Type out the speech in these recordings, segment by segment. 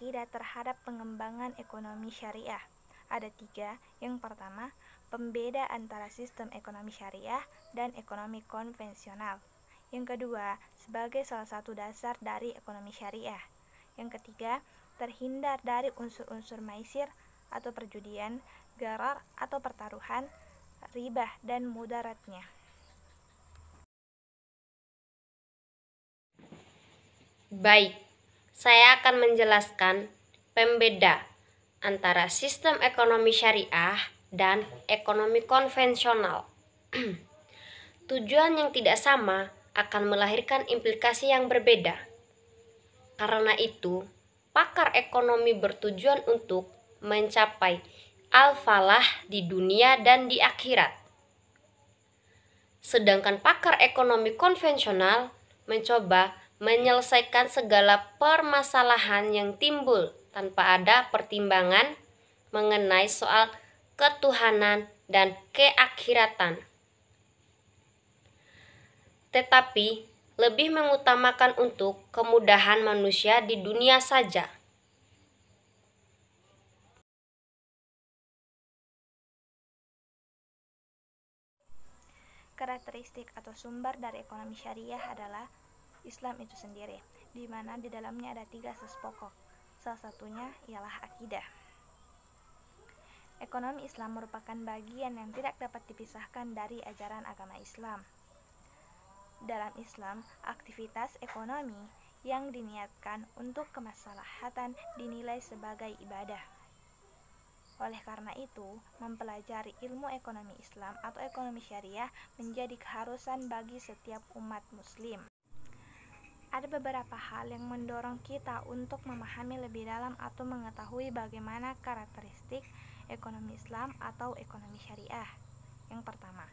akidah terhadap pengembangan ekonomi syariah. Ada 3. Yang pertama, pembeda antara sistem ekonomi syariah dan ekonomi konvensional. Yang kedua, sebagai salah satu dasar dari ekonomi syariah. Yang ketiga, terhindar dari unsur-unsur maisir atau perjudian, gharar atau pertaruhan, ribah dan mudaratnya. Baik, saya akan menjelaskan pembeda antara sistem ekonomi syariah dan ekonomi konvensional. Tujuan yang tidak sama akan melahirkan implikasi yang berbeda. Karena itu, pakar ekonomi bertujuan untuk mencapai al-falah di dunia dan di akhirat. Sedangkan pakar ekonomi konvensional mencoba menyelesaikan segala permasalahan yang timbul tanpa ada pertimbangan mengenai soal ketuhanan dan keakhiratan. Tetapi lebih mengutamakan untuk kemudahan manusia di dunia saja. Karakteristik atau sumber dari ekonomi syariah adalah Islam itu sendiri, di mana di dalamnya ada 3 asas pokok. Salah satunya ialah akidah. Ekonomi Islam merupakan bagian yang tidak dapat dipisahkan dari ajaran agama Islam. Dalam Islam, aktivitas ekonomi yang diniatkan untuk kemaslahatan dinilai sebagai ibadah. Oleh karena itu, mempelajari ilmu ekonomi Islam atau ekonomi syariah menjadi keharusan bagi setiap umat muslim. Ada beberapa hal yang mendorong kita untuk memahami lebih dalam atau mengetahui bagaimana karakteristik ekonomi Islam atau ekonomi syariah. Yang pertama,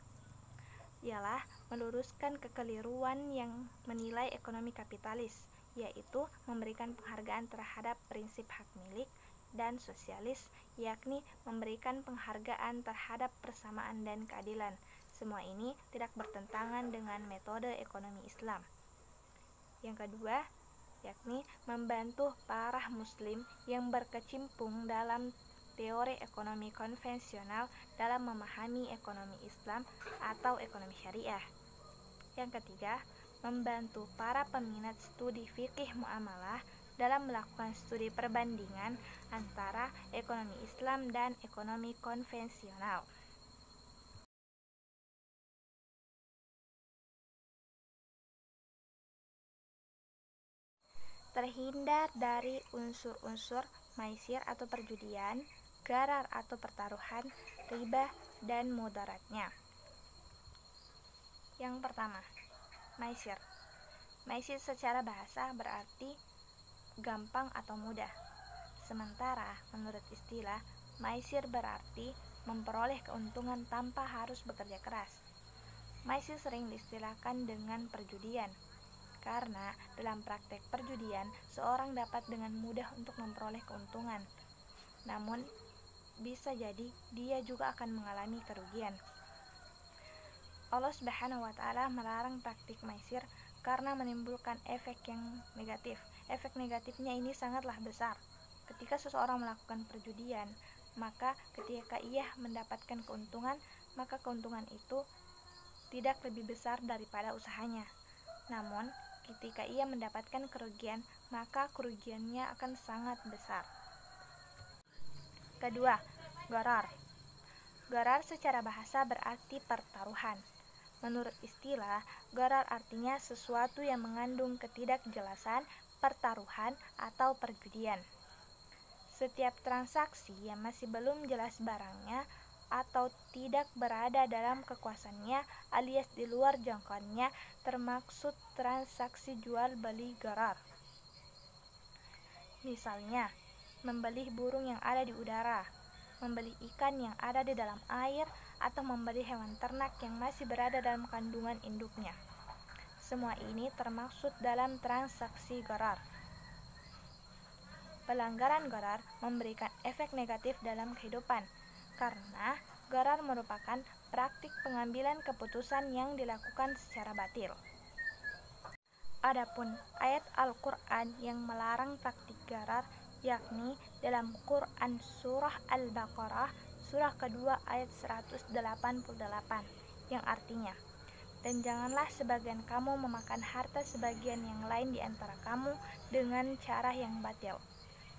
ialah meluruskan kekeliruan yang menilai ekonomi kapitalis, yaitu memberikan penghargaan terhadap prinsip hak milik, dan sosialis, yakni memberikan penghargaan terhadap persamaan dan keadilan. Semua ini tidak bertentangan dengan metode ekonomi Islam. Yang kedua, yakni membantu para muslim yang berkecimpung dalam teori ekonomi konvensional dalam memahami ekonomi Islam atau ekonomi syariah. Yang ketiga, membantu para peminat studi fikih muamalah dalam melakukan studi perbandingan antara ekonomi Islam dan ekonomi konvensional. Terhindar dari unsur-unsur maisir atau perjudian, gharar atau pertaruhan, ribah dan mudaratnya. Yang pertama, maisir. Maisir secara bahasa berarti gampang atau mudah. Sementara menurut istilah, maisir berarti memperoleh keuntungan tanpa harus bekerja keras. Maisir sering diistilahkan dengan perjudian, karena dalam praktek perjudian, seorang dapat dengan mudah untuk memperoleh keuntungan. Namun, bisa jadi dia juga akan mengalami kerugian. Allah Subhanahu wa Ta'ala melarang praktik maisir karena menimbulkan efek yang negatif. Efek negatifnya ini sangatlah besar. Ketika seseorang melakukan perjudian, maka ketika ia mendapatkan keuntungan, maka keuntungan itu tidak lebih besar daripada usahanya. Namun, ketika ia mendapatkan kerugian, maka kerugiannya akan sangat besar. Kedua, gharar. Gharar secara bahasa berarti pertaruhan. Menurut istilah, gharar artinya sesuatu yang mengandung ketidakjelasan, pertaruhan, atau perjudian. Setiap transaksi yang masih belum jelas barangnya atau tidak berada dalam kekuasaannya alias di luar jangkauannya termaksud transaksi jual beli gharar. Misalnya, membeli burung yang ada di udara, membeli ikan yang ada di dalam air, atau membeli hewan ternak yang masih berada dalam kandungan induknya. Semua ini termaksud dalam transaksi gharar. Pelanggaran gharar memberikan efek negatif dalam kehidupan, karena gharar merupakan praktik pengambilan keputusan yang dilakukan secara batil. Adapun ayat Al-Quran yang melarang praktik gharar, yakni dalam Quran Surah Al-Baqarah surah kedua ayat 188 yang artinya, dan janganlah sebagian kamu memakan harta sebagian yang lain di antara kamu dengan cara yang batil.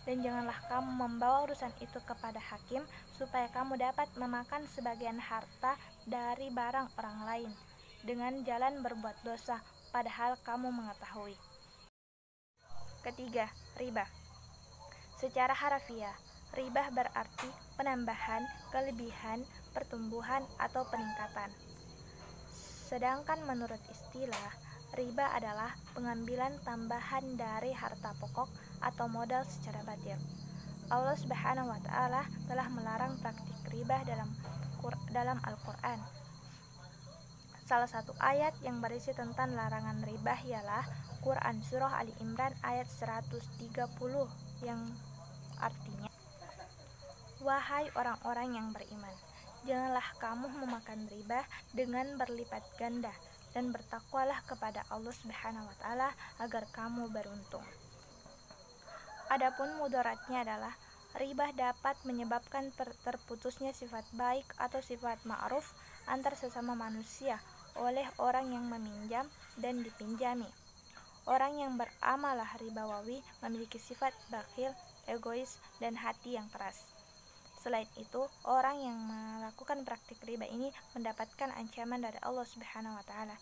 Dan janganlah kamu membawa urusan itu kepada hakim supaya kamu dapat memakan sebagian harta dari barang orang lain dengan jalan berbuat dosa padahal kamu mengetahui. Ketiga, riba. Secara harafiah, riba berarti penambahan, kelebihan, pertumbuhan, atau peningkatan. Sedangkan menurut istilah, riba adalah pengambilan tambahan dari harta pokok atau modal secara batil. Allah Subhanahu wa Ta'ala telah melarang praktik riba dalam Al-Quran. Salah satu ayat yang berisi tentang larangan riba ialah Quran Surah Ali Imran ayat 130 yang artinya, wahai orang-orang yang beriman, janganlah kamu memakan riba dengan berlipat ganda, dan bertakwalah kepada Allah Subhanahu wa Ta'ala agar kamu beruntung. Adapun mudaratnya adalah riba dapat menyebabkan terputusnya sifat baik atau sifat ma'ruf antar sesama manusia oleh orang yang meminjam dan dipinjami. Orang yang beramalah ribawi memiliki sifat bakhil, egois, dan hati yang keras. Selain itu, orang yang melakukan praktik riba ini mendapatkan ancaman dari Allah Subhanahu wa Ta'ala.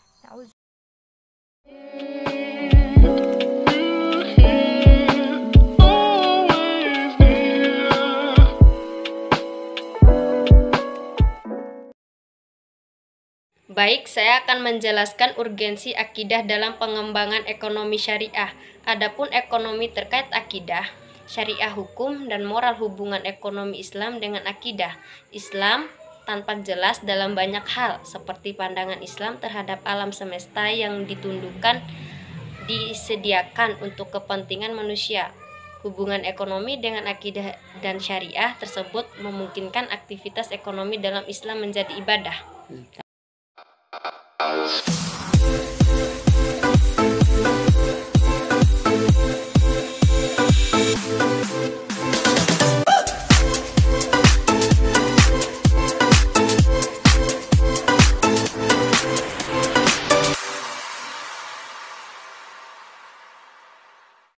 Baik, saya akan menjelaskan urgensi akidah dalam pengembangan ekonomi syariah. Adapun ekonomi terkait akidah, syariah hukum dan moral hubungan ekonomi Islam dengan akidah. Islam tampak jelas dalam banyak hal, seperti pandangan Islam terhadap alam semesta yang disediakan untuk kepentingan manusia. Hubungan ekonomi dengan akidah dan syariah tersebut memungkinkan aktivitas ekonomi dalam Islam menjadi ibadah.